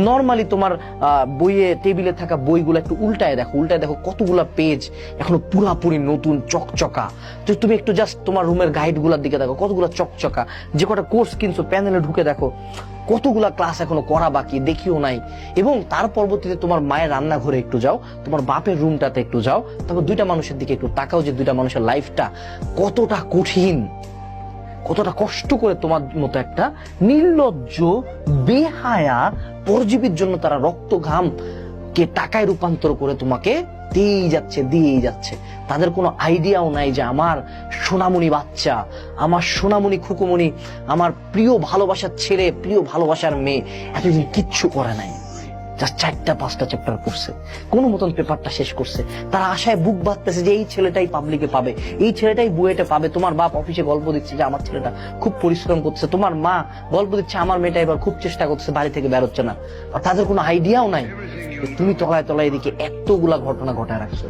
Normally তোমার বইয়ে টেবিলে থাকা বইগুলো একটু উল্টায় দেখো কতগুলা পেজ এখনো পুরাপুরি নতুন চকচকা। তো তুমি একটু জাস্ট তোমার রুমের গাইড গুলার দিকে দেখো কতগুলা চকচকা। যে কটা কোর্স কিনছো প্যানেলে ঢুকে দেখো কতগুলা ক্লাস এখনো করা বাকি, দেখিও নাই। এবং তার পরবর্তীতে তোমার মায়ের রান্নাঘরে একটু যাও, তোমার বাপের রুমটাতে একটু যাও, তারপর দুইটা মানুষের দিকে একটু তাকাও যে দুইটা মানুষের লাইফটা কতটা কঠিন, কতটা কষ্ট করে তোমার মতো একটা নির্লজ্জ বেহায়া পরজীবীর জন্য তারা রক্ত ঘাম কে টাকায় রূপান্তর করে তোমাকে দিয়েই যাচ্ছে। তাদের কোনো আইডিয়াও নাই যে আমার সোনামণি বাচ্চা, আমার সোনামণি খুকুমণি, আমার প্রিয় ভালোবাসার ছেলে, প্রিয় ভালোবাসার মেয়ে এতদিন কিচ্ছু করে নাই, জাস্ট 4-5টা চ্যাপ্টার পড়ছে, কোনো মতন পেপারটা শেষ করছে। তারা আশায় বুক বাঁধতেছে যে এই ছেলেটাই পাবলিকে পাবে, এই ছেলেটাই বুয়েটে পাবে। তোমার বাপ অফিসে গল্প দিচ্ছে যে আমার ছেলেটা খুব পরিশ্রম করছে, তোমার মা গল্প দিচ্ছে আমার মেয়েটা এবার খুব চেষ্টা করছে, বাড়ি থেকে বেরোচ্ছে না। আর তাদের কোনো আইডিয়াও নাই তুমি তলায় এদিকে এতগুলা ঘটনা ঘটায় রাখছো।